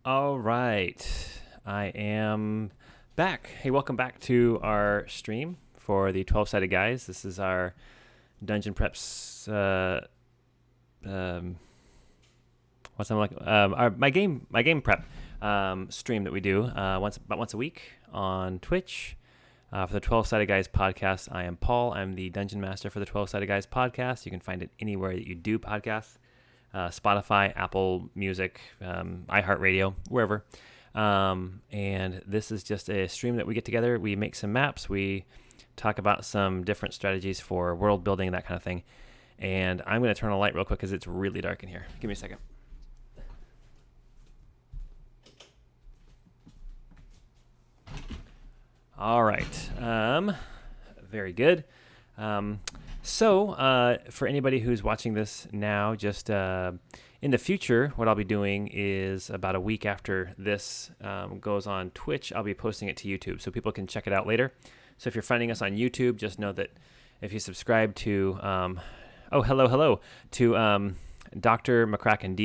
All right. I am back. Hey, welcome back to our stream for the 12-sided guys. This is our Dungeon Preps um what's that like our my game prep stream that we do once a week on Twitch. For the 12-sided guys podcast, I am Paul. I'm the dungeon master for the 12-sided guys podcast. You can find it anywhere that you do podcasts. Spotify, Apple Music, iHeartRadio, wherever. And this is just a stream that we get together. We make some maps. We talk about some different strategies for world building and that kind of thing. And I'm going to turn on a light real quick because it's really dark in here. Give me a second. All right. Very good. So, for anybody who's watching this now, just in the future, what I'll be doing is about a week after this goes on Twitch, I'll be posting it to YouTube so people can check it out later. So if you're finding us on YouTube, just know that if you subscribe to, hello, to Dr. McCracken,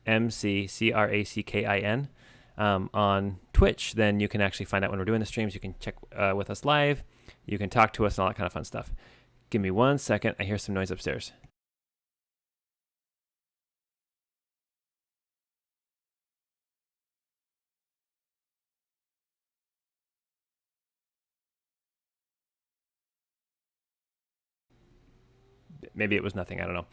DRMCCRACKIN, on Twitch, then you can actually find out when we're doing the streams. You can check with us live. You can talk to us and all that kind of fun stuff. Give me 1 second. I hear some noise upstairs. Maybe it was nothing. I don't know.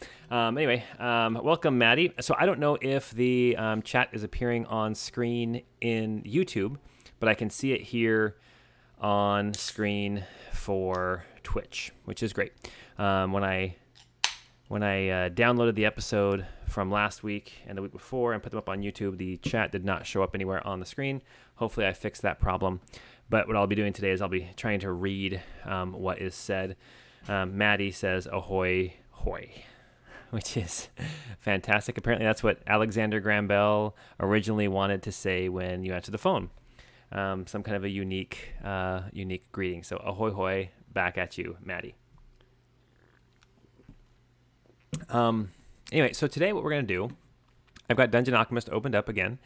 Anyway, welcome, Maddie. So I don't know if the chat is appearing on screen in YouTube, but I can see it here on screen for Twitch, which is great. When I downloaded the episode from last week and the week before and put them up on YouTube, the chat did not show up anywhere on the screen. Hopefully I fixed that problem. But what I'll be doing today is I'll be trying to read what is said. Maddie says, ahoy, hoy, which is fantastic. Apparently that's what Alexander Graham Bell originally wanted to say when you answer the phone. Some kind of a unique greeting. So ahoy, hoy, back at you, Maddie. Anyway, so today what we're going to do, I've got Dungeon Alchemist opened up again,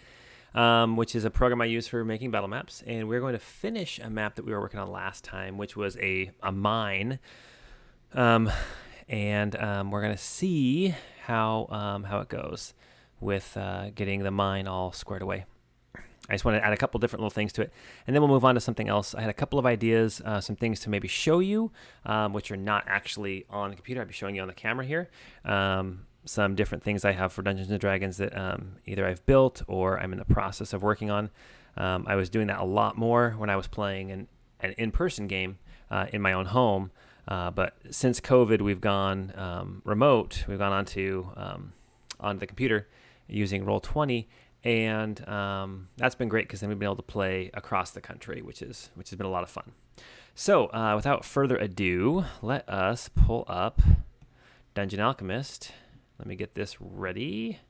which is a program I use for making battle maps. And we're going to finish a map that we were working on last time, which was a mine. And we're going to see how it goes with getting the mine all squared away. I just want to add a couple different little things to it, and then we'll move on to something else. I had a couple of ideas, some things to maybe show you, which are not actually on the computer. I'll be showing you on the camera here. Some different things I have for Dungeons & Dragons that either I've built or I'm in the process of working on. I was doing that a lot more when I was playing an in-person game in my own home. But since COVID, we've gone remote. We've gone onto the computer using Roll20, and that's been great because then we've been able to play across the country, which has been a lot of fun. So without further ado, let us pull up Dungeon Alchemist. Let me get this ready.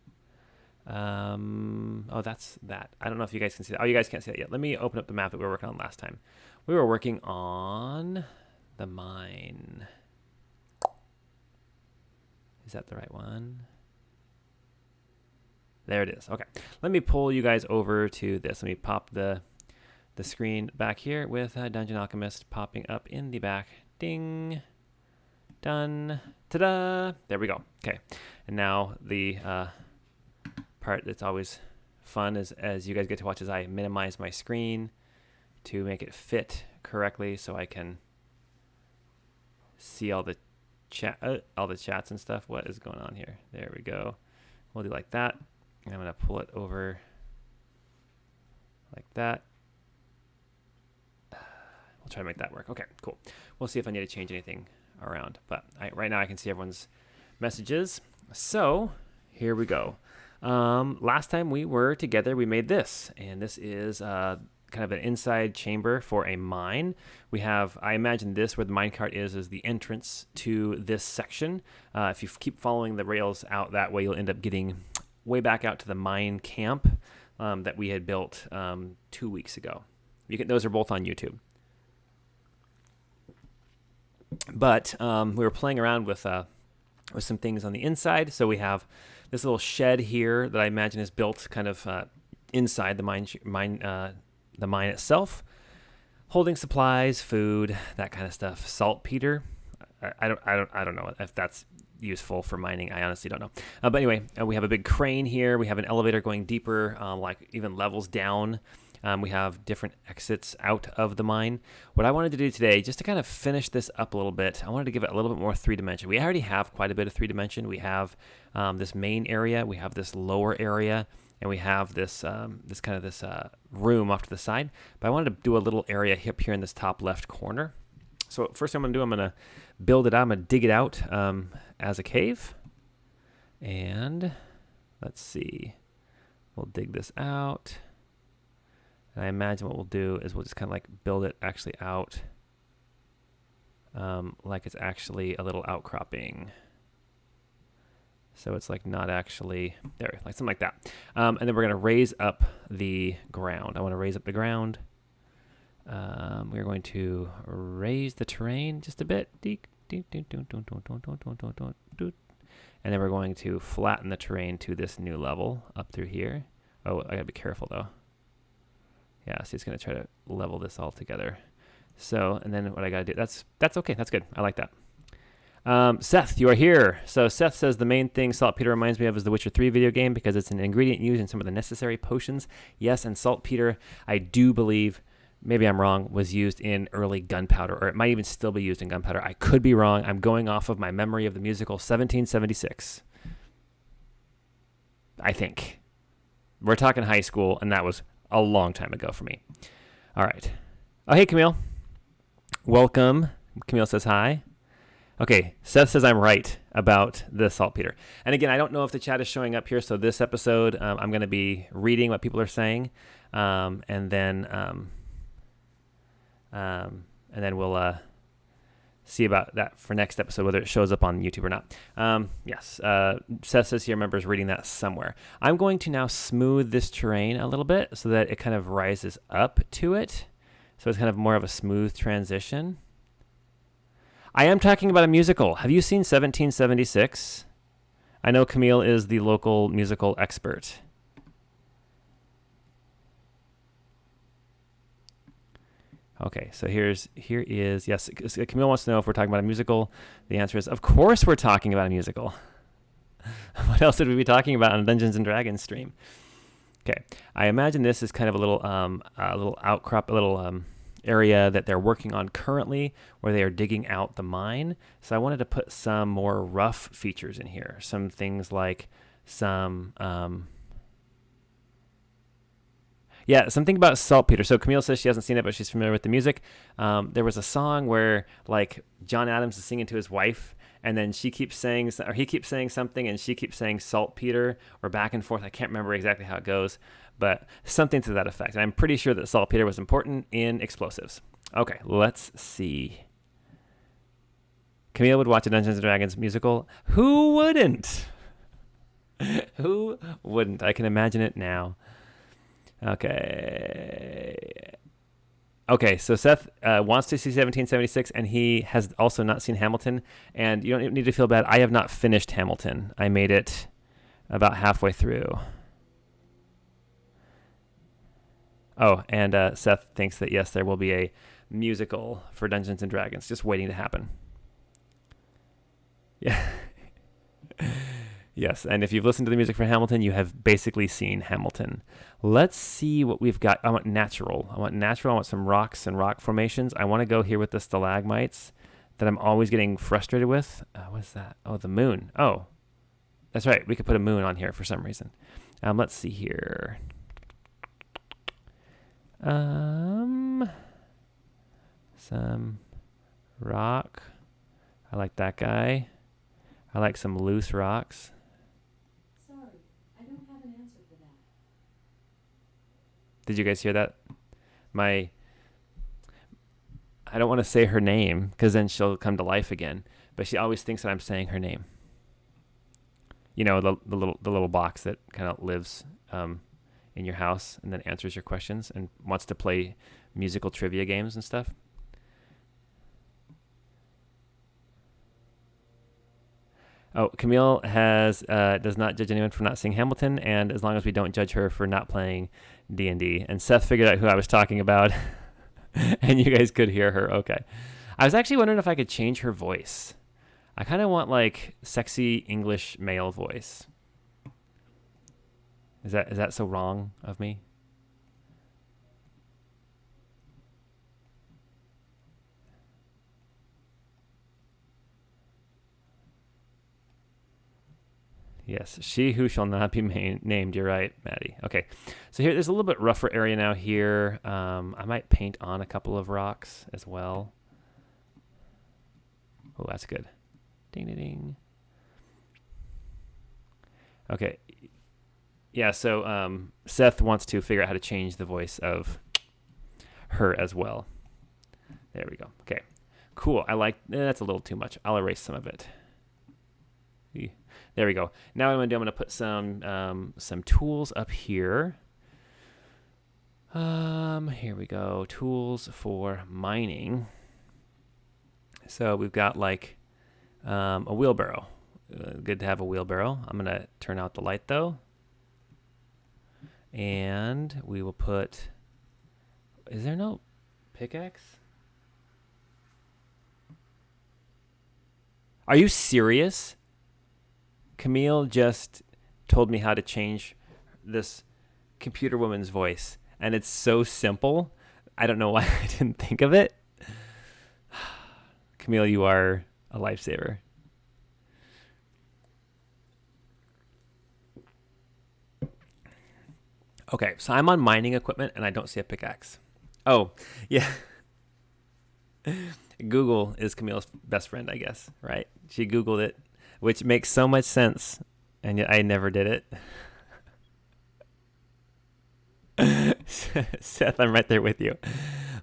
That's that. I don't know if you guys can see that. Oh, you guys can't see that yet. Let me open up the map that we were working on last time. We were working on the mine. Is that the right one? There it is. Okay. Let me pull you guys over to this. Let me pop the screen back here with Dungeon Alchemist popping up in the back. Ding. Done. Ta-da. There we go. Okay. And now the part that's always fun is as you guys get to watch as I minimize my screen to make it fit correctly so I can see all the chats and stuff. What is going on here? There we go. We'll do like that. I'm going to pull it over like that. We'll try to make that work. Okay, cool. We'll see if I need to change anything around. But right now I can see everyone's messages. So here we go. Last time we were together, we made this. And this is kind of an inside chamber for a mine. We have, I imagine this where the minecart is the entrance to this section. If you keep following the rails out that way, you'll end up getting way back out to the mine camp that we had built 2 weeks ago. Those are both on YouTube. But we were playing around with some things on the inside. So we have this little shed here that I imagine is built kind of inside the mine itself, holding supplies, food, that kind of stuff. Saltpeter. I don't know if that's useful for mining. I honestly don't know. But anyway, we have a big crane here. We have an elevator going deeper, like even levels down. We have different exits out of the mine. What I wanted to do today, just to kind of finish this up a little bit, I wanted to give it a little bit more three-dimension. We already have quite a bit of three-dimension. We have this main area, we have this lower area, and we have this room off to the side. But I wanted to do a little area up here in this top left corner. So first thing I'm going to do, I'm going to build it out. I'm going to dig it out as a cave. And let's see. We'll dig this out. And I imagine what we'll do is we'll just kind of like build it actually out like it's actually a little outcropping. So it's like not actually there, like something like that. And then we're going to raise up the ground. I want to raise up the ground. We're going to raise the terrain just a bit. And then we're going to flatten the terrain to this new level up through here. Oh, I gotta be careful though. Yeah, so it's gonna try to level this all together. So, and then what I gotta do, that's okay, that's good. I like that. Seth, you are here. So Seth says the main thing saltpeter reminds me of is the Witcher 3 video game because it's an ingredient used in some of the necessary potions. Yes, and saltpeter, I do believe, maybe I'm wrong, was used in early gunpowder, or it might even still be used in gunpowder. I could be wrong. I'm going off of my memory of the musical 1776. I think. We're talking high school, and that was a long time ago for me. All right. Oh, hey, Camille. Welcome. Camille says hi. Okay, Seth says I'm right about the saltpeter. And again, I don't know if the chat is showing up here, so this episode, I'm going to be reading what people are saying, and then we'll see about that for next episode, whether it shows up on YouTube or not. Yes, Seth says he remembers reading that somewhere. I'm going to now smooth this terrain a little bit so that it kind of rises up to it. So it's kind of more of a smooth transition. I am talking about a musical. Have you seen 1776? I know Camille is the local musical expert. Okay, so here is, yes, Camille wants to know if we're talking about a musical. The answer is, of course we're talking about a musical. What else would we be talking about on Dungeons and Dragons stream? Okay, I imagine this is kind of a little outcrop, a little area that they're working on currently where they are digging out the mine. So I wanted to put some more rough features in here. Some things like something about saltpeter. So Camille says she hasn't seen it, but she's familiar with the music. There was a song where like John Adams is singing to his wife, and then she keeps saying, or he keeps saying something, and she keeps saying saltpeter, or back and forth. I can't remember exactly how it goes, but something to that effect. And I'm pretty sure that saltpeter was important in explosives. Okay, let's see. Camille would watch a Dungeons & Dragons musical. Who wouldn't? Who wouldn't? I can imagine it now. Okay, so Seth wants to see 1776, and he has also not seen Hamilton. And you don't need to feel bad. I have not finished Hamilton. I made it about halfway through. Oh, and Seth thinks that, yes, there will be a musical for Dungeons & Dragons, just waiting to happen. Yeah. Yes, and if you've listened to the music for Hamilton, you have basically seen Hamilton. Let's see what we've got. I want natural. I want some rocks and rock formations. I want to go here with the stalagmites that I'm always getting frustrated with. What's that? Oh, the moon. Oh, that's right. We could put a moon on here for some reason. Let's see here. Some rock. I like that guy. I like some loose rocks. Sorry, I don't have an answer for that. Did you guys hear that? I don't want to say her name because then she'll come to life again. But she always thinks that I'm saying her name. You know, the little box that kind of lives in your house and then answers your questions and wants to play musical trivia games and stuff. Oh, Camille has does not judge anyone for not seeing Hamilton, and as long as we don't judge her for not playing D&D. And Seth figured out who I was talking about, and you guys could hear her. Okay. I was actually wondering if I could change her voice. I kind of want like sexy English male voice. Is that so wrong of me? Yes, she who shall not be named. You're right, Maddie. Okay, so here there's a little bit rougher area now here. I might paint on a couple of rocks as well. Oh, that's good. Ding, ding, ding. Okay. Yeah, so Seth wants to figure out how to change the voice of her as well. There we go. Okay, cool. I like that's a little too much. I'll erase some of it. There we go. Now what I'm going to put some tools up here. Here we go. Tools for mining. So we've got like a wheelbarrow. Good to have a wheelbarrow. I'm going to turn out the light though. And we will put... Is there no pickaxe? Are you serious? Camille just told me how to change this computer woman's voice, and it's so simple. I don't know why I didn't think of it. Camille, you are a lifesaver. Okay, so I'm on mining equipment, and I don't see a pickaxe. Oh, yeah. Google is Camille's best friend, I guess, right? She Googled it, which makes so much sense, and yet I never did it. Seth, I'm right there with you.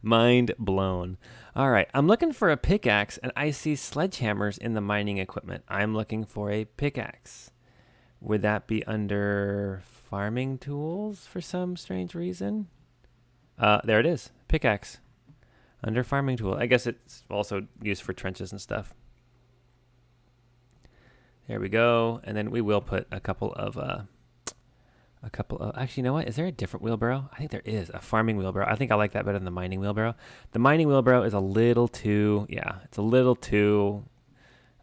Mind blown. All right, I'm looking for a pickaxe, and I see sledgehammers in the mining equipment. I'm looking for a pickaxe. Would that be under farming tools for some strange reason? There it is, pickaxe. Under farming tool. I guess it's also used for trenches and stuff. There we go. And then we will put a couple of actually, you know what? Is there a different wheelbarrow? I think there is a farming wheelbarrow. I think I like that better than the mining wheelbarrow. The mining wheelbarrow is a little too, it's a little too,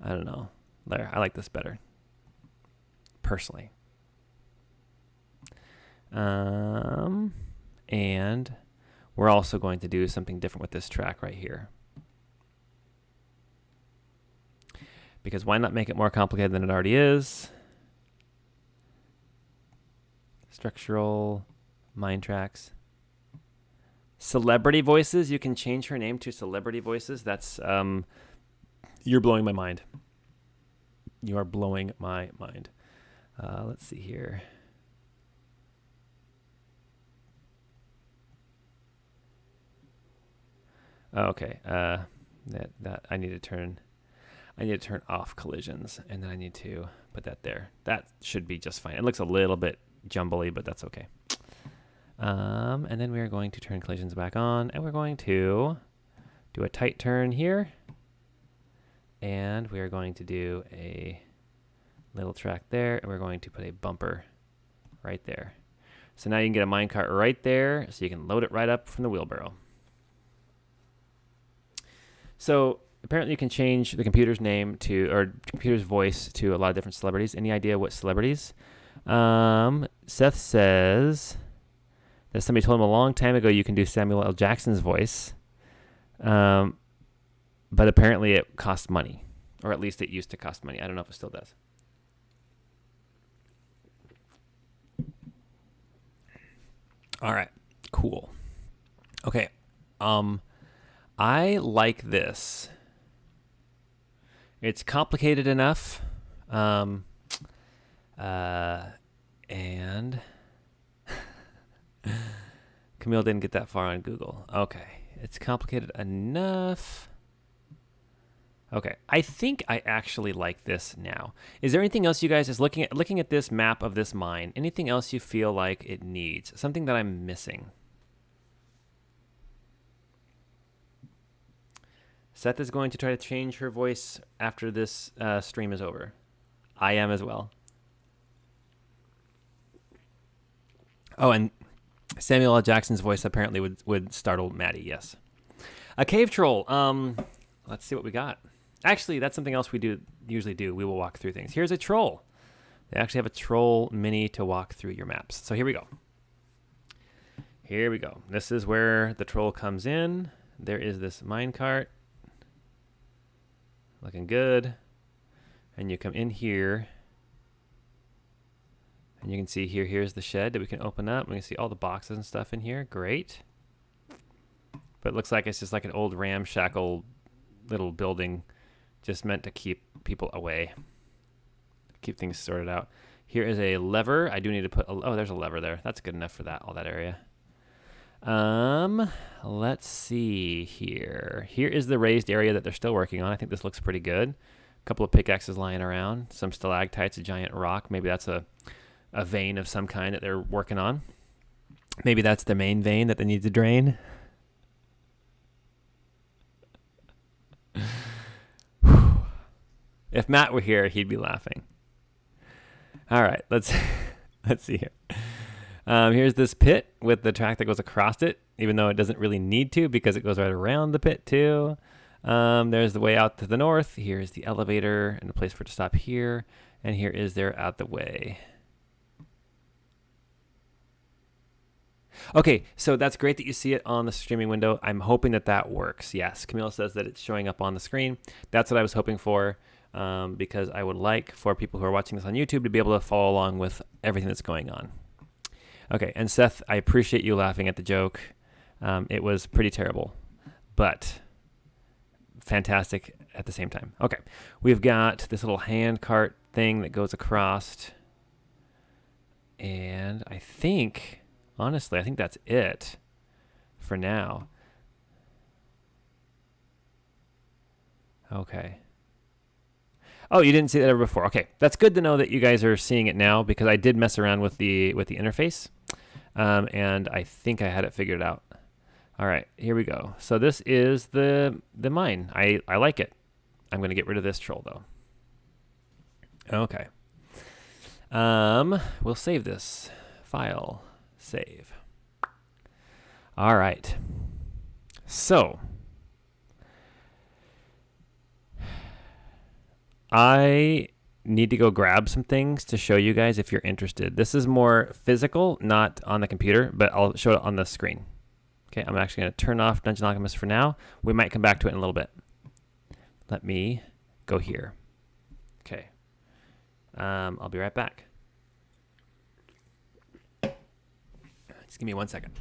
I don't know. There, I like this better. Personally. And we're also going to do something different with this track right here. Because why not make it more complicated than it already is? Structural mine tracks. Celebrity voices. You can change her name to Celebrity Voices. That's you're blowing my mind. You are blowing my mind. Let's see here. Okay. That I need to turn off collisions, and then I need to put that there. That should be just fine. It looks a little bit jumbly, but that's okay. And then we are going to turn collisions back on, and we're going to do a tight turn here, and we are going to do a little track there, and we're going to put a bumper right there. So now you can get a minecart right there, so you can load it right up from the wheelbarrow. So apparently you can change the computer's name to, or computer's voice to a lot of different celebrities. Any idea what celebrities? Seth says that somebody told him a long time ago you can do Samuel L. Jackson's voice. But apparently it costs money, or at least it used to cost money. I don't know if it still does. All right, cool. Okay, I like this. It's complicated enough, and Camille didn't get that far on Google. Okay, it's complicated enough. Okay, I think I actually like this now. Is there anything else you guys is looking at this map of this mine? Anything else you feel like it needs? Something that I'm missing? Seth is going to try to change her voice after this stream is over. I am as well. Oh, and Samuel L. Jackson's voice apparently would startle Maddie. Yes. A cave troll. Let's see what we got. Actually, that's something else we usually do. We will walk through things. Here's a troll. They actually have a troll mini to walk through your maps. So here we go. Here we go. This is where the troll comes in. There is this minecart. Looking good. And you come in here. And you can see here's the shed that we can open up. We can see all the boxes and stuff in here. Great. But it looks like it's just like an old ramshackle little building just meant to keep people away. Keep things sorted out. Here is a lever. I do need to put, oh, there's a lever there. That's good enough for all that area. Let's see here. Here is the raised area that they're still working on. I think this looks pretty good. A couple of pickaxes lying around, some stalactites, a giant rock. Maybe that's a vein of some kind that they're working on. Maybe that's the main vein that they need to drain. If Matt were here, he'd be laughing. All right, let's see here. Here's this pit with the track that goes across it, even though it doesn't really need to because it goes right around the pit too. There's the way out to the north. Here's the elevator and a place for it to stop here. And here is their out the way. Okay, so that's great that you see it on the streaming window. I'm hoping that works. Yes, Camille says that it's showing up on the screen. That's what I was hoping for because I would like for people who are watching this on YouTube to be able to follow along with everything that's going on. Okay, and Seth, I appreciate you laughing at the joke. It was pretty terrible, but fantastic at the same time. Okay, we've got this little hand cart thing that goes across. And I think, honestly, I think that's it for now. Okay. Oh, you didn't see that ever before. Okay, that's good to know that you guys are seeing it now because I did mess around with the interface, and I think I had it figured out. All right, here we go. So this is the mine. I like it. I'm going to get rid of this troll though. Okay. We'll save this file. Save. All right. So I need to go grab some things to show you guys if you're interested. This is more physical, not on the computer, but I'll show it on the screen. Okay, I'm actually going to turn off Dungeon Alchemist for now. We might come back to it in a little bit. Let me go here. Okay. I'll be right back. Just give me 1 second.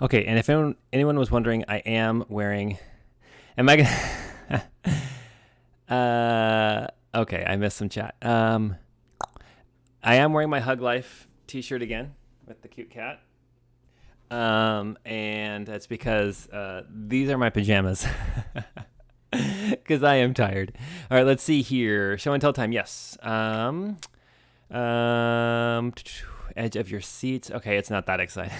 Okay, and if anyone was wondering, I am wearing. Am I gonna? Okay, I missed some chat. I am wearing my Hug Life T-shirt again with the cute cat. And that's because these are my pajamas. Because I am tired. All right, let's see here. Show and tell time. Yes. Edge of your seats. Okay, it's not that exciting.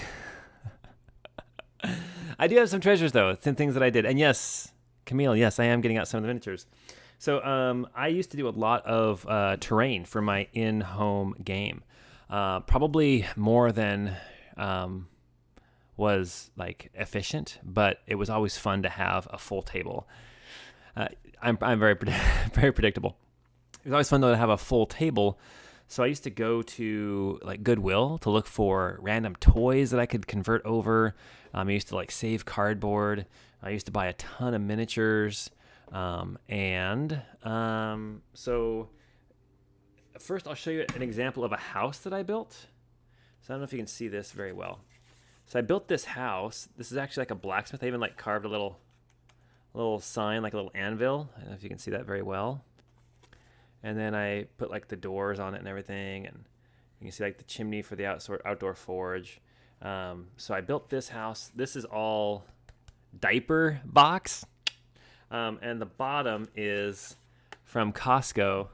I do have some treasures though. Some things that I did. And yes, Camille. Yes, I am getting out some of the miniatures. So I used to do a lot of terrain for my in-home game. Probably more than was like efficient, but it was always fun to have a full table. I'm very very predictable. It was always fun though to have a full table. So I used to go to like Goodwill to look for random toys that I could convert over. I used to like save cardboard. I used to buy a ton of miniatures. So first I'll show you an example of a house that I built. So I don't know if you can see this very well. So I built this house. This is actually like a blacksmith. I even like carved a little sign, like a little anvil. I don't know if you can see that very well. And then I put like the doors on it and everything, and you can see like the chimney for the outdoor forge. So I built this house. This is all diaper box, and the bottom is from Costco.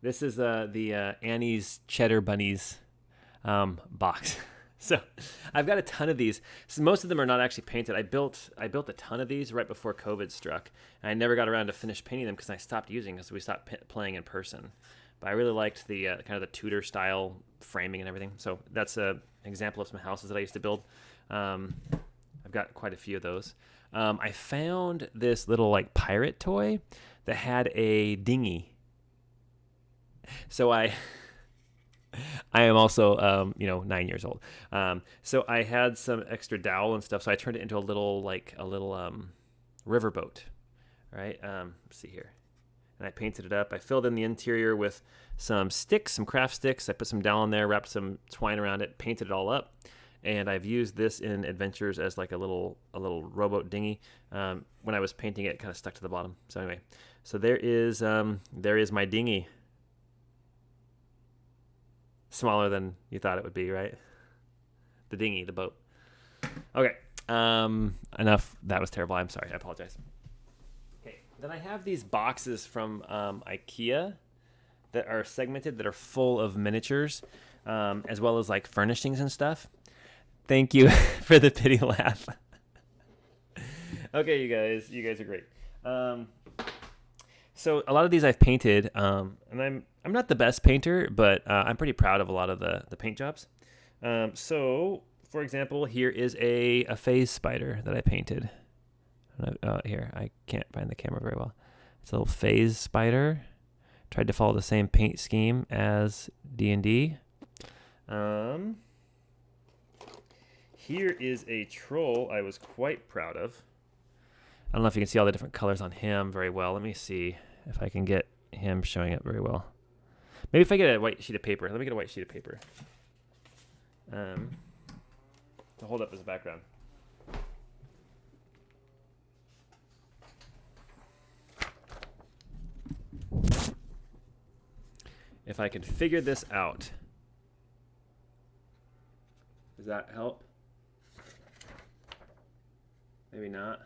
This is the Annie's Cheddar Bunnies box. So I've got a ton of these. So most of them are not actually painted. I built a ton of these right before COVID struck. And I never got around to finish painting them because I stopped using because we stopped playing in person. But I really liked the kind of the Tudor style framing and everything. So that's an example of some houses that I used to build. I've got quite a few of those. I found this little like pirate toy that had a dinghy. So I am also, 9 years old. So I had some extra dowel and stuff. So I turned it into a little riverboat, right? Let's see here. And I painted it up. I filled in the interior with some sticks, some craft sticks. I put some dowel in there, wrapped some twine around it, painted it all up. And I've used this in adventures as like a little rowboat dinghy. When I was painting it, kind of stuck to the bottom. So anyway, so there is my dinghy. Smaller than you thought it would be, right? The dinghy, the boat. Okay. Enough. That was terrible. I'm sorry. I apologize. Okay. Then I have these boxes from IKEA that are segmented, that are full of miniatures, as well as like furnishings and stuff. Thank you for the pity laugh. Okay, you guys are great. So a lot of these I've painted, and I'm not the best painter, but I'm pretty proud of a lot of the paint jobs. So, for example, here is a phase spider that I painted. Here, I can't find the camera very well. It's a little phase spider. Tried to follow the same paint scheme as D&D. Here is a troll I was quite proud of. I don't know if you can see all the different colors on him very well. Let me see if I can get him showing up very well. Maybe if I get a white sheet of paper. Let me get a white sheet of paper to hold up as a background. If I can figure this out. Does that help? Maybe not.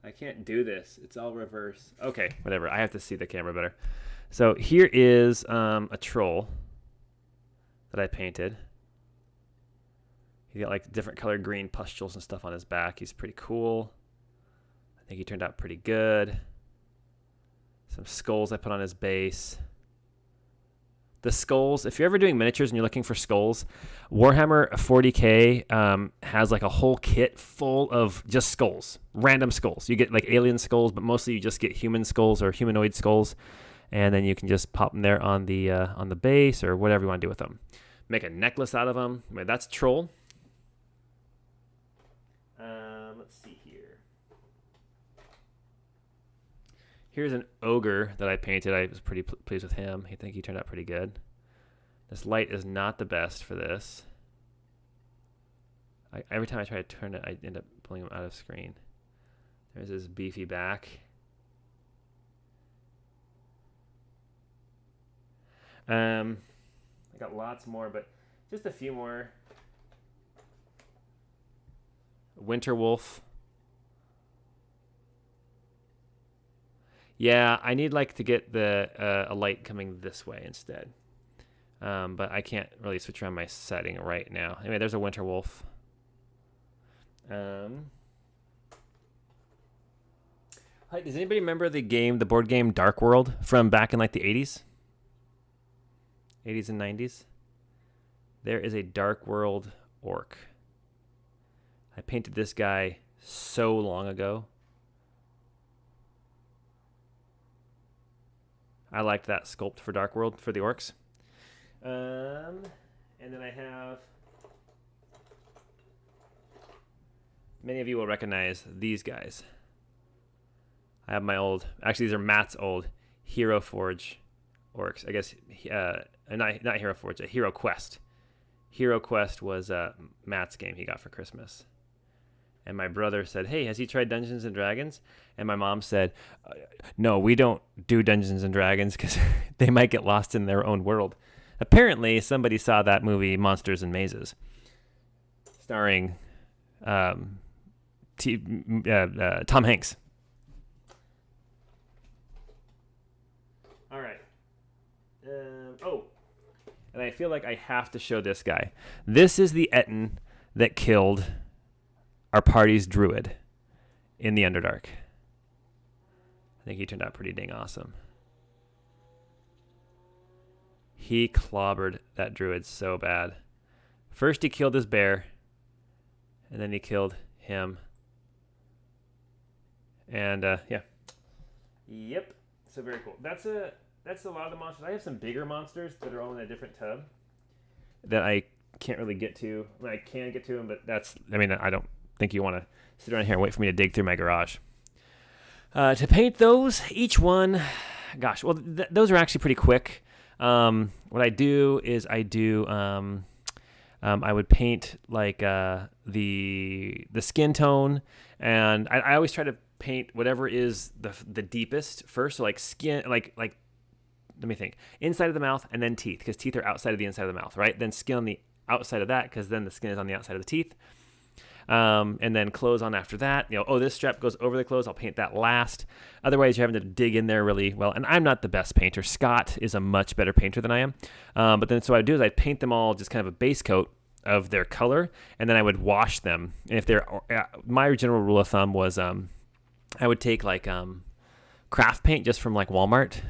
I can't do this. It's all reverse. Okay, whatever. I have to see the camera better. So here is a troll that I painted. He's got like different colored green pustules and stuff on his back. He's pretty cool. I think he turned out pretty good. Some skulls I put on his base. The skulls, if you're ever doing miniatures and you're looking for skulls, Warhammer 40K has like a whole kit full of just skulls, random skulls. You get like alien skulls, but mostly you just get human skulls or humanoid skulls, and then you can just pop them there on the base or whatever you want to do with them. Make a necklace out of them. I mean, that's Troll. Let's see here. Here's an ogre that I painted. I was pretty pleased with him. I think he turned out pretty good. This light is not the best for this. Every time I try to turn it, I end up pulling him out of screen. There's his beefy back. got lots more, but just a few more. Winter Wolf. Yeah, I need like to get the a light coming this way instead. But I can't really switch around my setting right now. Anyway, there's a Winter Wolf. Hi, does anybody remember the board game Dark World from back in like the 80s? 80s and 90s? There is a Dark World orc. I painted this guy so long ago. I liked that sculpt for Dark World for the orcs. And then I have... Many of you will recognize these guys. I have my old... Actually, these are Matt's old Hero Forge orcs. I guess... not Hero Forge, a Hero Quest. Hero Quest was Matt's game he got for Christmas. And my brother said, hey, has he tried Dungeons and Dragons? And my mom said, no, we don't do Dungeons and Dragons because they might get lost in their own world. Apparently, somebody saw that movie, Monsters and Mazes, starring Tom Hanks. All right. And I feel like I have to show this guy. This is the Etten that killed our party's druid in the Underdark. I think he turned out pretty dang awesome. He clobbered that druid so bad. First he killed his bear, and then he killed him. And yeah. Yep. So very cool. That's a lot of the monsters. I have some bigger monsters that are all in a different tub that I can't really get to. I mean, I can get to them, but I don't think you want to sit around here and wait for me to dig through my garage. To paint those, each one, gosh, well, those are actually pretty quick. What I do is I would paint like the skin tone, and I always try to paint whatever is the deepest first. So like skin, like let me think, inside of the mouth and then teeth, because teeth are outside of the inside of the mouth, right? Then skin on the outside of that, because then the skin is on the outside of the teeth. And then clothes on after that. This strap goes over the clothes. I'll paint that last. Otherwise, you're having to dig in there really well. And I'm not the best painter. Scott is a much better painter than I am. But then so what I do is I paint them all just kind of a base coat of their color, and then I would wash them. And if they're my general rule of thumb was I would take like craft paint just from like Walmart,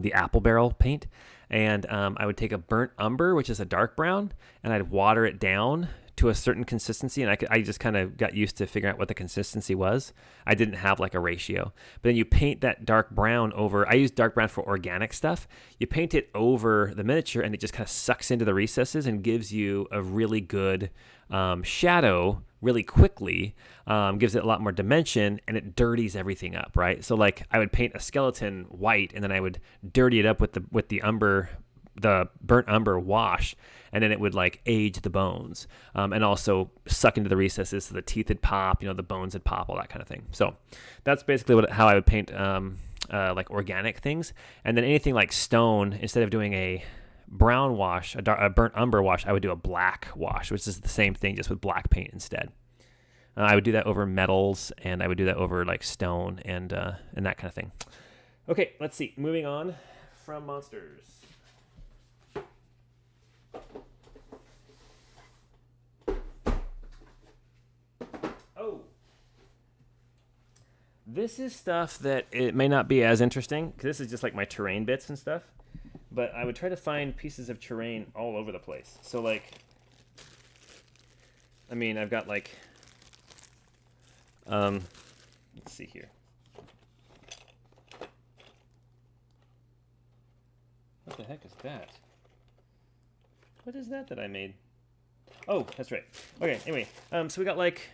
the apple barrel paint, and I would take a burnt umber, which is a dark brown, and I'd water it down to a certain consistency, and I just kind of got used to figuring out what the consistency was. I didn't have like a ratio. But then you paint that dark brown over. I use dark brown for organic stuff. You paint it over the miniature, and it just kind of sucks into the recesses and gives you a really good shadow really quickly. Gives it a lot more dimension, and it dirties everything up, right? So like I would paint a skeleton white, and then I would dirty it up with the umber, the burnt umber wash, and then it would like age the bones, and also suck into the recesses so the teeth would pop, the bones would pop, all that kind of thing. So that's basically how I would paint like organic things. And then anything like stone, instead of doing a brown wash, a burnt umber wash, I would do a black wash, which is the same thing, just with black paint instead. I would do that over metals, and I would do that over like stone and that kind of thing. Okay, let's see. Moving on from monsters. This is stuff that it may not be as interesting, because this is just like my terrain bits and stuff, but I would try to find pieces of terrain all over the place. So like, I've got like, let's see here. What the heck is that? What is that I made? Oh, that's right. Okay, anyway, so we got like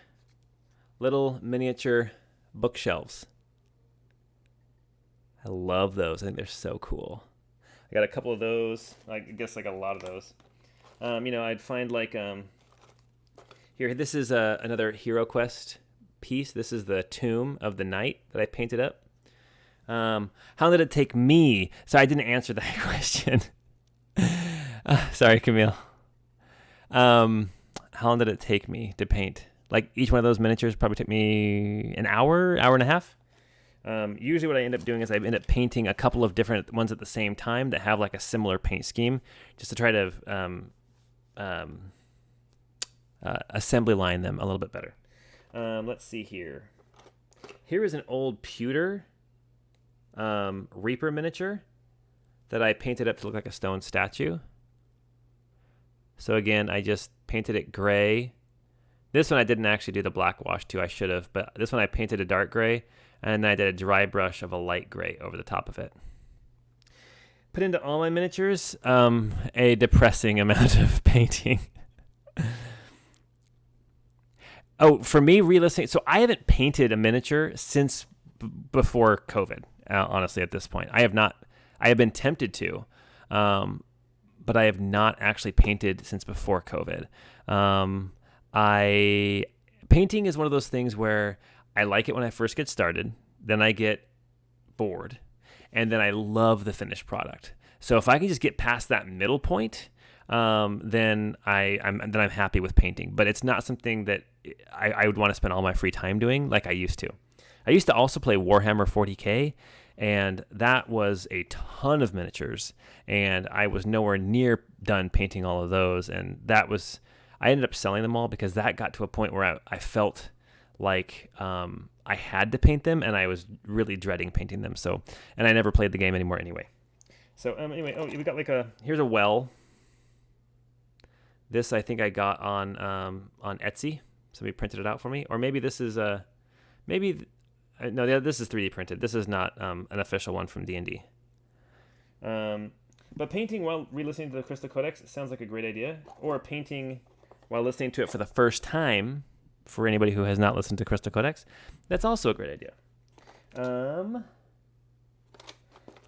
little miniature bookshelves. I love those. I think they're so cool. I got a couple of those. I guess like a lot of those. I'd find like here. This is another Hero Quest piece. This is the Tomb of the Knight that I painted up. How did it take me? So I didn't answer that question. Sorry, Camille. How long did it take me to paint? Like each one of those miniatures probably took me an hour, hour and a half. Usually what I end up doing is I end up painting a couple of different ones at the same time that have like a similar paint scheme, just to try to assembly line them a little bit better. Let's see here. Here is an old pewter Reaper miniature that I painted up to look like a stone statue. So again, I just painted it gray. This one I didn't actually do the black wash to. I should have, but this one I painted a dark gray, and then I did a dry brush of a light gray over the top of it. Put into all my miniatures a depressing amount of painting. Oh, for me, realistic. So I haven't painted a miniature since before COVID. Honestly, at this point, I have not. I have been tempted to, but I have not actually painted since before COVID. Painting is one of those things where I like it when I first get started, then I get bored, and then I love the finished product. So if I can just get past that middle point, then I'm happy with painting. But it's not something that I would want to spend all my free time doing like I used to. I used to also play Warhammer 40K, and that was a ton of miniatures, and I was nowhere near done painting all of those, and I ended up selling them all because that got to a point where I felt like I had to paint them, and I was really dreading painting them. So, and I never played the game anymore anyway. So anyway, we got here's a well. This I think I got on Etsy. Somebody printed it out for me, or maybe this is no, this is 3D printed. This is not an official one from D&D. But painting while re-listening to the Crystal Codex sounds like a great idea, or painting while listening to it for the first time, for anybody who has not listened to Crystal Codex, that's also a great idea. Let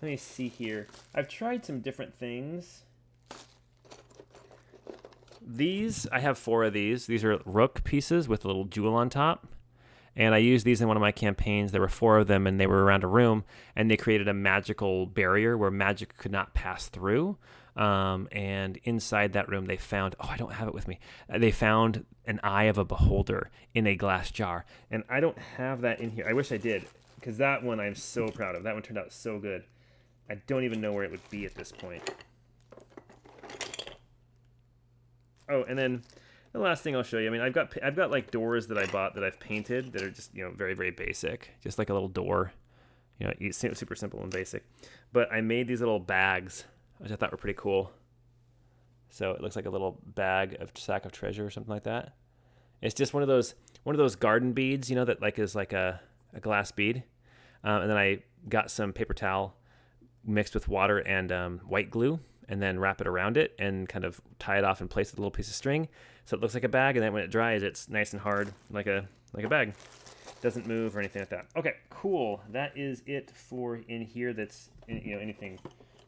me see here. I've tried some different things. I have 4 of these. These are rook pieces with a little jewel on top. And I used these in one of my campaigns. There were 4 of them, and they were around a room, and they created a magical barrier where magic could not pass through. And inside that room, they found, I don't have it with me. They found an eye of a beholder in a glass jar. And I don't have that in here. I wish I did, because that one I'm so proud of. That one turned out so good. I don't even know where it would be at this point. Oh, and then the last thing I'll show you, I mean, I've got like doors that I bought that I've painted that are just, very, very basic. Just like a little door, super simple and basic. But I made these little bags, which I thought were pretty cool. So it looks like a little sack of treasure or something like that. It's just one of those garden beads, that like is like a glass bead. And then I got some paper towel mixed with water and white glue, and then wrap it around it and kind of tie it off and place it with a little piece of string. So it looks like a bag, and then when it dries, it's nice and hard, like a bag. Doesn't move or anything like that. Okay, cool. That is it for in here that's, anything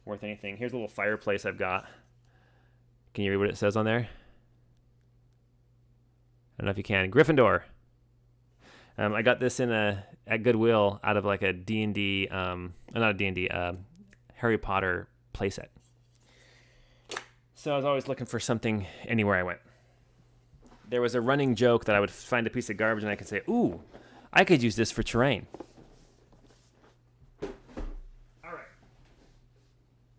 worth anything. Here's a little fireplace I've got. Can you read what it says on there? I don't know if you can. Gryffindor. I got this at Goodwill out of like a D&D, not a D&D, Harry Potter playset. So I was always looking for something anywhere I went. There was a running joke that I would find a piece of garbage and I could say, ooh, I could use this for terrain. All right.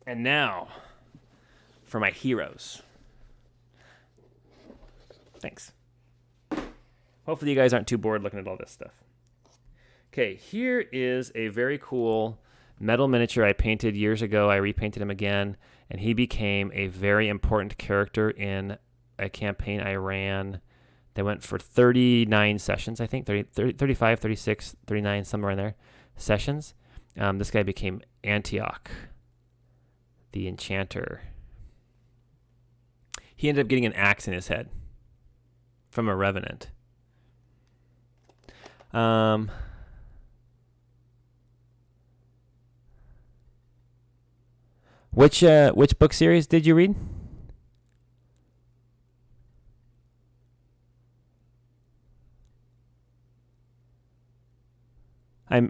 And now for my heroes. Thanks. Hopefully you guys aren't too bored looking at all this stuff. Okay, here is a very cool metal miniature I painted years ago. I repainted him again, and he became a very important character in a campaign I ran that went for 39 sessions, I think, 35, 36, 39, somewhere in there, sessions. This guy became Antioch, the Enchanter. He ended up getting an axe in his head from a revenant. Which book series did you read?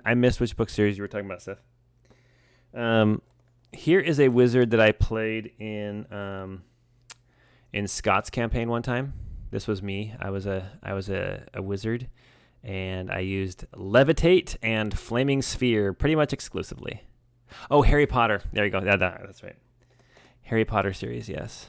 I missed which book series you were talking about, Seth. Here is a wizard that I played in in Scott's campaign one time. This was me. I was a wizard, and I used Levitate and Flaming Sphere pretty much exclusively. Oh, Harry Potter. There you go. That's right. Harry Potter series, yes.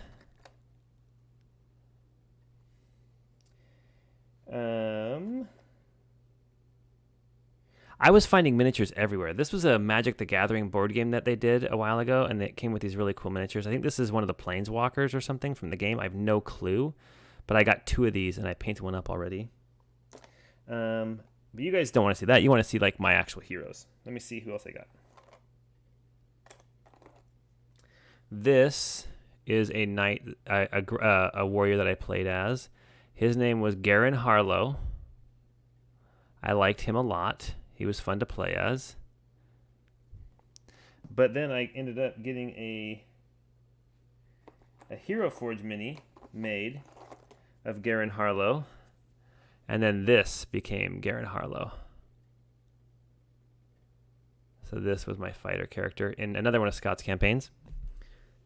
I was finding miniatures everywhere. This was a Magic the Gathering board game that they did a while ago, and it came with these really cool miniatures. I think this is one of the Planeswalkers or something from the game. I have no clue, but I got 2 of these, and I painted one up already. But you guys don't want to see that. You want to see like my actual heroes. Let me see who else I got. This is a knight, a warrior that I played as. His name was Garen Harlow. I liked him a lot. He was fun to play as. But then I ended up getting a Hero Forge mini made of Garen Harlow. And then this became Garen Harlow. So this was my fighter character in another one of Scott's campaigns.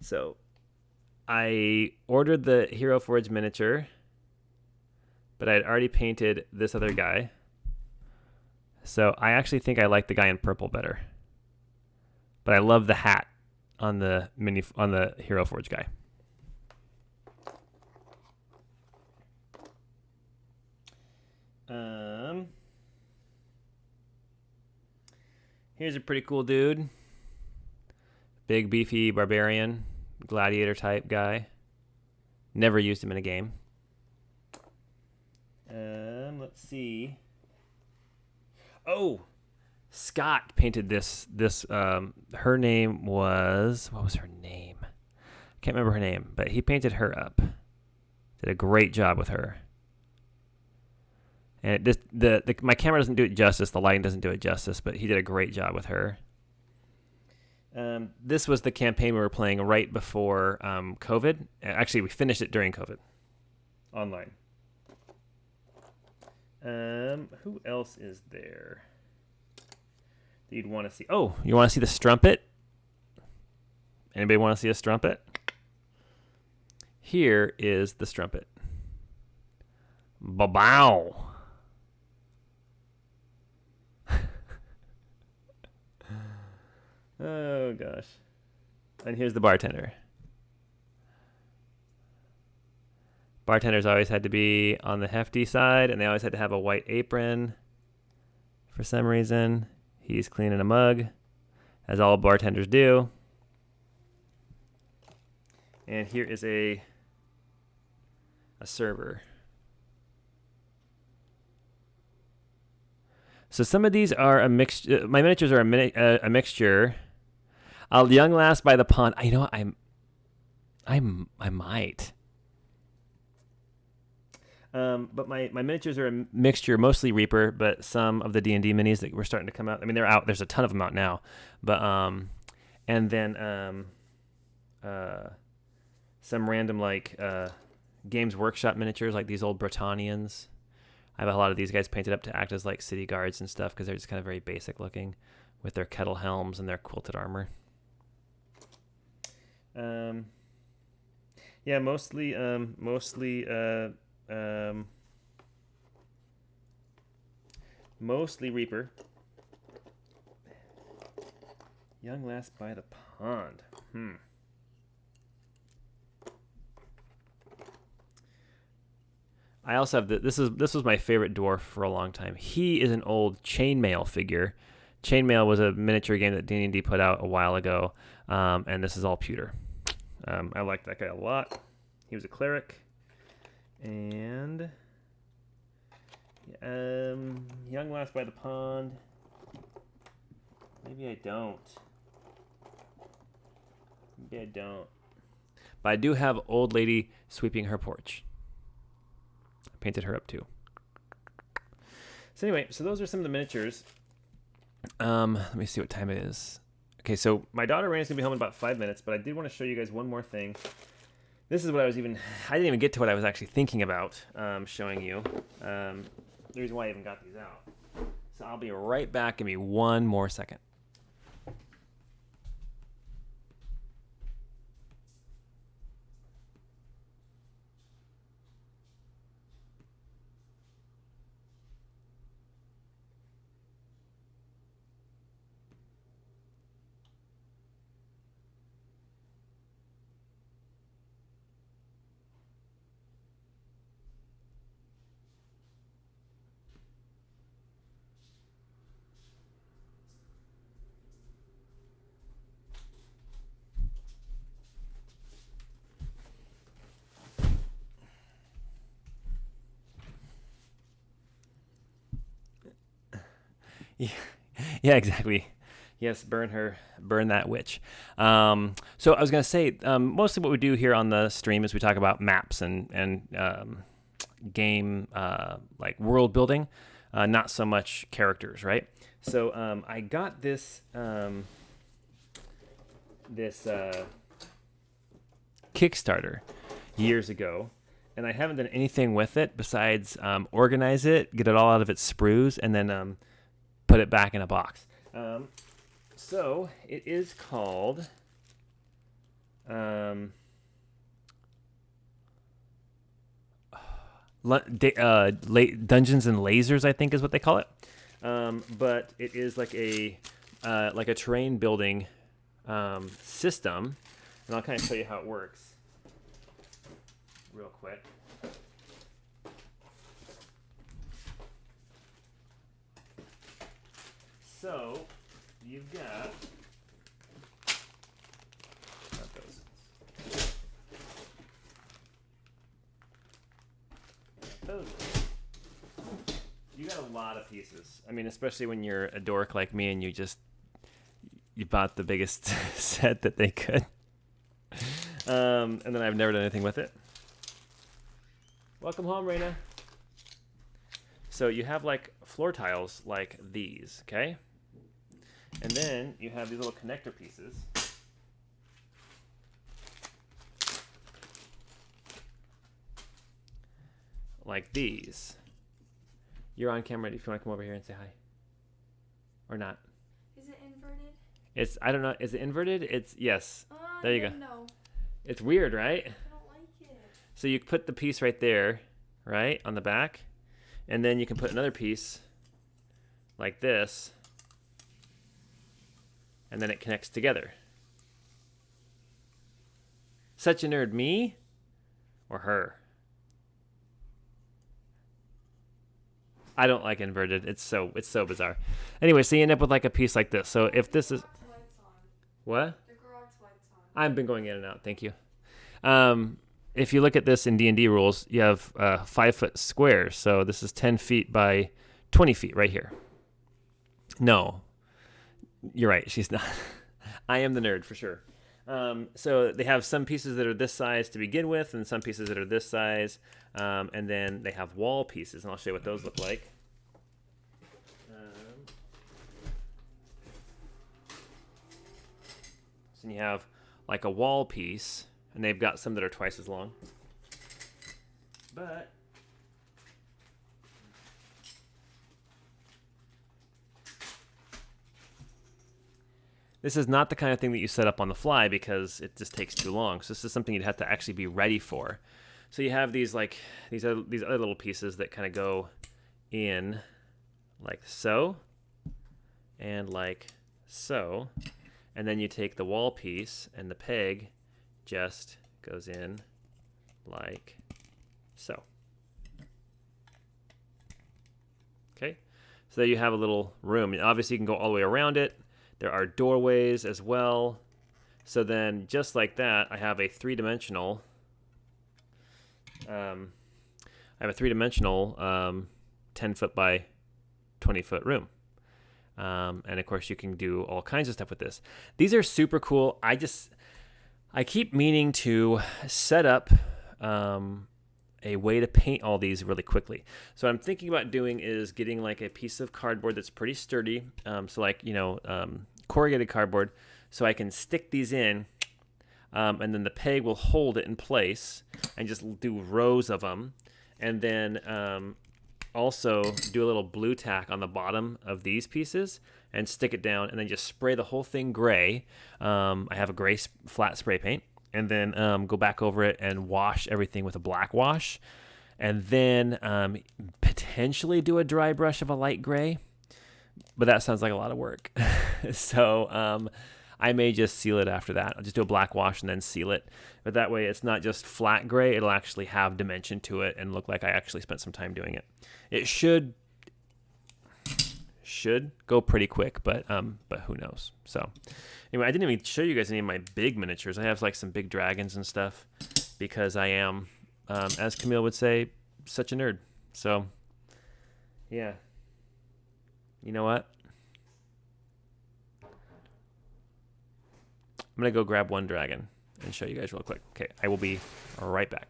So I ordered the Hero Forge miniature, but I had already painted this other guy. So I actually think I like the guy in purple better. But I love the hat on the Hero Forge guy. Here's a pretty cool dude. Big, beefy barbarian, gladiator type guy. Never used him in a game. Let's see. Oh, Scott painted this. Her name was, what was her name? I can't remember her name, but he painted her up. Did a great job with her. And my camera doesn't do it justice. The lighting doesn't do it justice, but he did a great job with her. This was the campaign we were playing right before COVID. Actually, we finished it during COVID. Online. Who else is there that you'd want to see? Oh, you want to see the strumpet? Anybody want to see a strumpet? Here is the strumpet. Ba-bow. Oh, gosh. And here's the bartender. Bartenders always had to be on the hefty side, and they always had to have a white apron for some reason. He's cleaning a mug, as all bartenders do. And here is a server. So some of these are a mixture. My miniatures are a mixture. A young lass by the pond. You know what? I might. But my miniatures are a mixture, mostly Reaper, but some of the D&D minis that were starting to come out. I mean, they're out. There's a ton of them out now. But and then some random like Games Workshop miniatures, like these old Britannians. I have a lot of these guys painted up to act as like city guards and stuff because they're just kind of very basic looking with their kettle helms and their quilted armor. Yeah, mostly Reaper. Young lass by the pond. I also have this was my favorite dwarf for a long time. He is an old Chainmail figure. Chainmail was a miniature game that D&D put out a while ago, and this is all pewter. I liked that guy a lot. He was a cleric. And young lass by the pond. Maybe I don't. But I do have old lady sweeping her porch. I painted her up too. So anyway, so those are some of the miniatures. Let me see what time it is. Okay, so my daughter Raina's gonna be home in about 5 minutes, but I did want to show you guys one more thing. This is what I didn't even get to what I was actually thinking about showing you. The reason why I even got these out. So I'll be right back. Give me one more second. Yeah, yeah, exactly. Yes, burn that witch. So I was gonna say, mostly what we do here on the stream is we talk about maps and game like world building, not so much characters, right? So I got this Kickstarter years ago, and I haven't done anything with it besides organize it, get it all out of its sprues, and then put it back in a box. So it is called Dungeons and Lasers, I think is what they call it. But it is like a terrain building system, and I'll kind of show you how it works real quick. So you've got those. You got a lot of pieces. I mean, especially when you're a dork like me and you bought the biggest set that they could. And then I've never done anything with it. Welcome home, Raina. So you have like floor tiles like these, okay? And then you have these little connector pieces. Like these. You're on camera if you want to come over here and say hi. Or not. Is it inverted? I don't know, is it inverted? It's, yes. There you go. No. It's weird, right? I don't like it. So you put the piece right there, right, on the back. And then you can put another piece like this. And then it connects together. Such a nerd, me or her? I don't like inverted. It's so bizarre. Anyway, so you end up with like a piece like this. So if this is what? The garage lights on. I've been going in and out. Thank you. If you look at this in D&D rules, you have 5-foot squares. So this is 10 feet by 20 feet right here. No, you're right. She's not. I am the nerd for sure. So they have some pieces that are this size to begin with and some pieces that are this size. And then they have wall pieces, and I'll show you what those look like. So you have like a wall piece, and they've got some that are twice as long. But this is not the kind of thing that you set up on the fly because it just takes too long. So this is something you'd have to actually be ready for. So you have these other little pieces that kind of go in like so and like so. And then you take the wall piece and the peg just goes in like so. Okay, so there you have a little room. Obviously you can go all the way around it. There are doorways as well. So then just like that, I have a three-dimensional 10-foot by 20-foot room. And of course you can do all kinds of stuff with this. These are super cool. I keep meaning to set up a way to paint all these really quickly. So what I'm thinking about doing is getting like a piece of cardboard that's pretty sturdy. So like, corrugated cardboard, so I can stick these in, and then the peg will hold it in place and just do rows of them. And then also do a little blue tack on the bottom of these pieces and stick it down and then just spray the whole thing gray. I have a gray flat spray paint, and then go back over it and wash everything with a black wash, and then potentially do a dry brush of a light gray, but that sounds like a lot of work. So I may just seal it after that. I'll just do a black wash and then seal it, but that way it's not just flat gray. It'll actually have dimension to it and look like I actually spent some time doing it. It should go pretty quick, but who knows. So anyway, I didn't even show you guys any of my big miniatures. I have like some big dragons and stuff because I am, as Camille would say, such a nerd. So yeah, you know what? I'm going to go grab one dragon and show you guys real quick. Okay, I will be right back.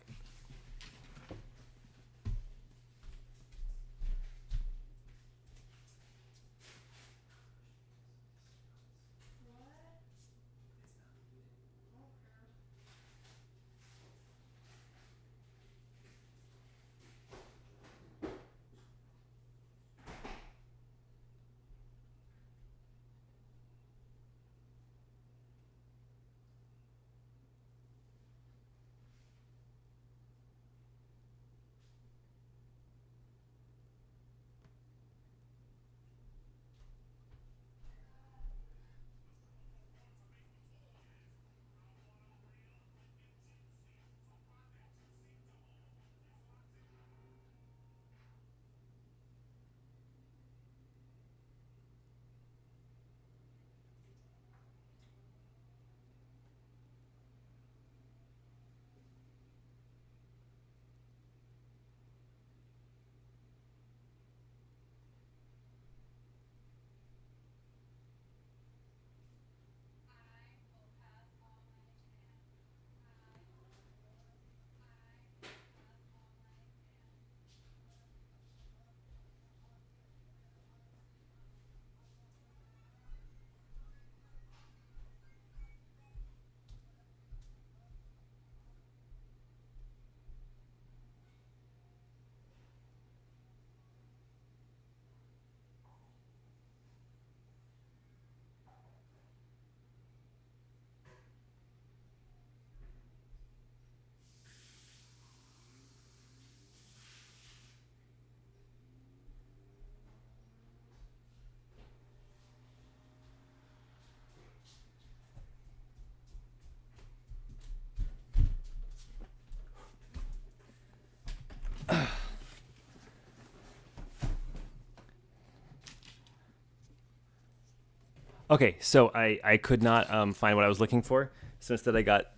Okay, so I could not find what I was looking for, so instead I got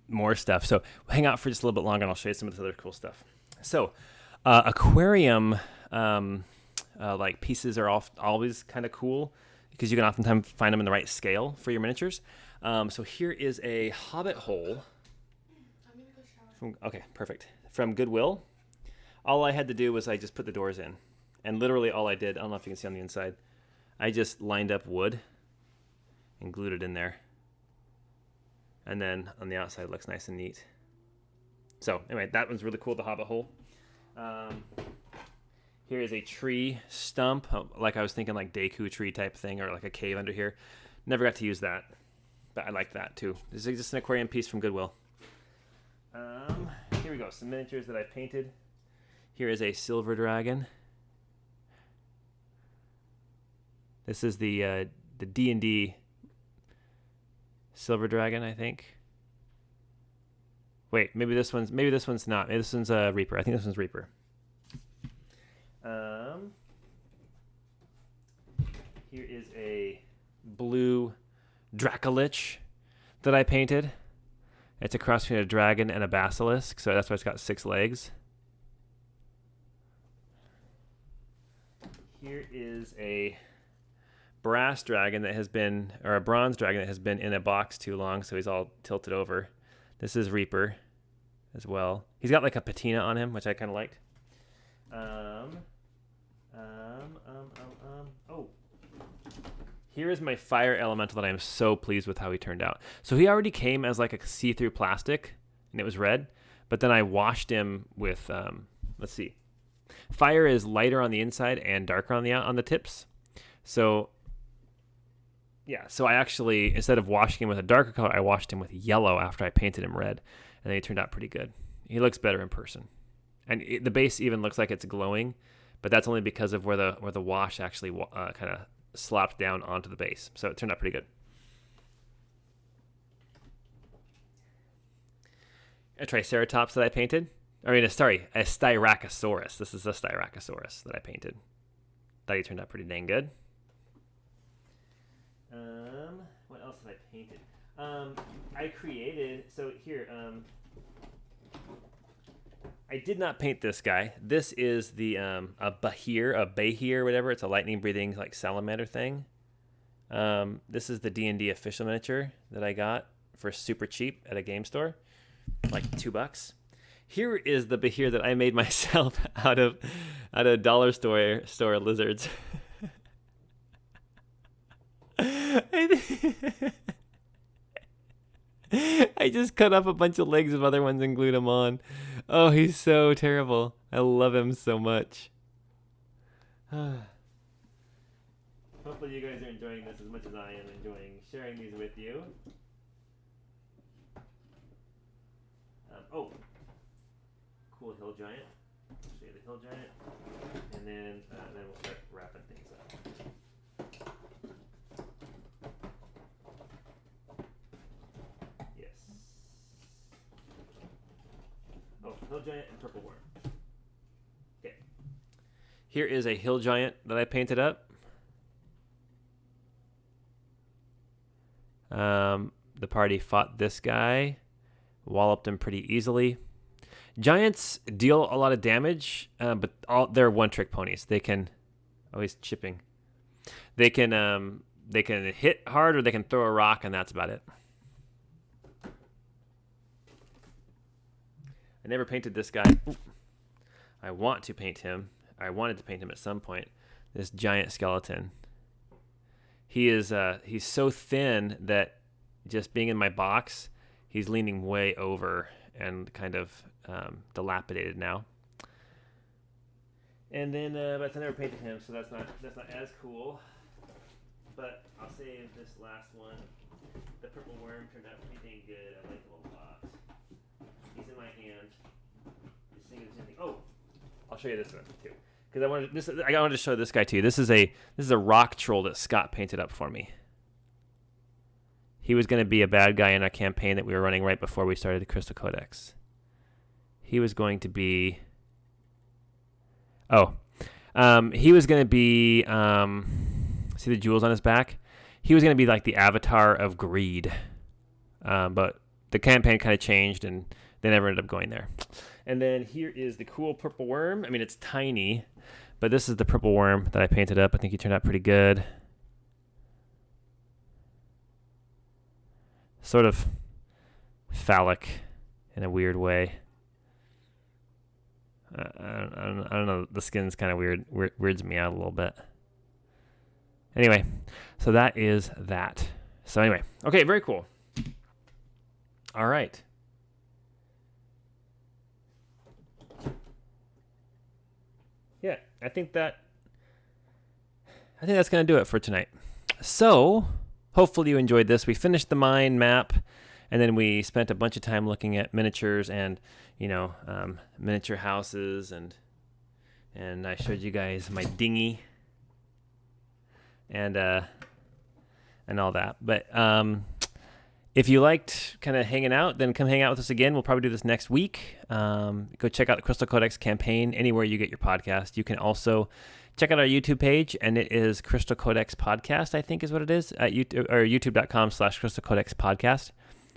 more stuff. So hang out for just a little bit longer, and I'll show you some of this other cool stuff. So aquarium like pieces are always kind of cool because you can oftentimes find them in the right scale for your miniatures. So here is a hobbit hole. I'm gonna go shower. Okay, perfect. From Goodwill. All I had to do was I just put the doors in, and literally all I did, I don't know if you can see on the inside, I just lined up wood and glued it in there. And then on the outside it looks nice and neat. So anyway, that one's really cool, the hobbit hole. Here is a tree stump, like I was thinking like Deku tree type thing, or like a cave under here. Never got to use that, but I like that too. This is just an aquarium piece from Goodwill. Here we go, some miniatures that I painted. Here is a silver dragon. This is the D&D silver dragon, I think. Wait, maybe this one's not. Maybe this one's a Reaper. I think this one's Reaper. Here is a blue Dracolich that I painted. It's a cross between a dragon and a basilisk, so that's why it's got 6 legs. Here is a brass dragon that has been, or a bronze dragon that has been in a box too long, so he's all tilted over. This is Reaper as well. He's got like a patina on him, which I kind of liked. Oh, here is my fire elemental that I am so pleased with how he turned out. So he already came as like a see-through plastic, and it was red, but then I washed him with, let's see. Fire is lighter on the inside and darker on the tips. So yeah, so I actually, instead of washing him with a darker color, I washed him with yellow after I painted him red, and then he turned out pretty good. He looks better in person. And the base even looks like it's glowing, but that's only because of where the wash actually kind of slapped down onto the base. So it turned out pretty good. A Triceratops that I painted. I mean, a Styracosaurus. This is a Styracosaurus that I painted. Thought he turned out pretty dang good. What else have I painted? I created, so here, I did not paint this guy. This is the a Bahir, whatever. It's a lightning breathing like salamander thing. This is the D&D official miniature that I got for super cheap at a game store, like $2. Here is the Behir that I made myself out of dollar store lizards. I just cut off a bunch of legs of other ones and glued them on. Oh, he's so terrible. I love him so much. Hopefully you guys are enjoying this as much as I am enjoying sharing these with you. Oh, cool hill giant. I'll show you the hill giant, and then we'll start wrapping things up. Yes. Oh, hill giant and purple worm. Okay. Here is a hill giant that I painted up. The party fought this guy, walloped him pretty easily. Giants deal a lot of damage, but they're one-trick ponies. They can always chipping. They can hit hard or they can throw a rock, and that's about it. I never painted this guy. I want to paint him. I wanted to paint him at some point. This giant skeleton. He's so thin that just being in my box, he's leaning way over and kind of dilapidated now. And then, but I never painted him, so that's not as cool. But I'll save this last one. The purple worm turned out pretty dang good. I like him a lot. He's in my hand. Just seeing if there's anything. Oh, I'll show you this one too. Because I wanted to show this guy to you. This is a rock troll that Scott painted up for me. He was going to be a bad guy in a campaign that we were running right before we started the Crystal Codex. He was going to be... he was going to be... see the jewels on his back? He was going to be like the avatar of greed. But the campaign kind of changed, and they never ended up going there. And then here is the cool purple worm. I mean, it's tiny, but this is the purple worm that I painted up. I think he turned out pretty good. Sort of phallic in a weird way. I don't know. The skin's kind of weirds me out a little bit. Anyway, so that is that. So anyway, okay, very cool. All right. Yeah, I think that's going to do it for tonight. So, hopefully you enjoyed this. We finished the mind map, and then we spent a bunch of time looking at miniatures and, miniature houses, and I showed you guys my dinghy and all that. But if you liked kind of hanging out, then come hang out with us again. We'll probably do this next week. Go check out the Crystal Codex campaign anywhere you get your podcast. You can also check out our YouTube page, and it is Crystal Codex Podcast, I think is what it is, at YouTube, or youtube.com/Crystal Codex Podcast.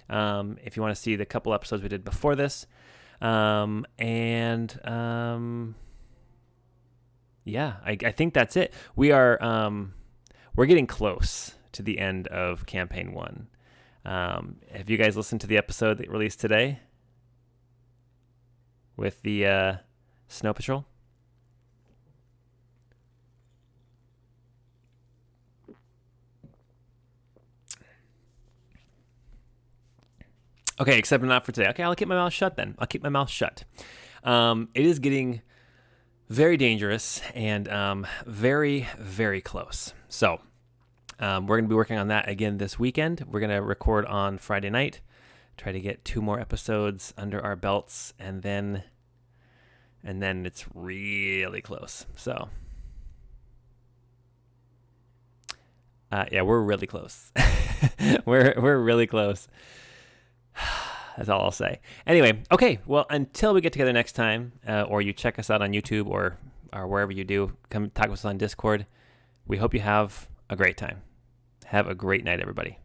If you want to see the couple episodes we did before this. Yeah, I think that's it. We're getting close to the end of campaign 1. Have you guys listened to the episode that released today with the Snow Patrol? Okay, except not for today. Okay, I'll keep my mouth shut then. I'll keep my mouth shut. It is getting very dangerous and very, very close. So we're going to be working on that again this weekend. We're going to record on Friday night, try to get 2 more episodes under our belts, and then it's really close. So yeah, we're really close. we're really close. That's all I'll say. Anyway, okay, well, until we get together next time, or you check us out on YouTube or wherever you do, come talk with us on Discord. We hope you have a great time. Have a great night, everybody.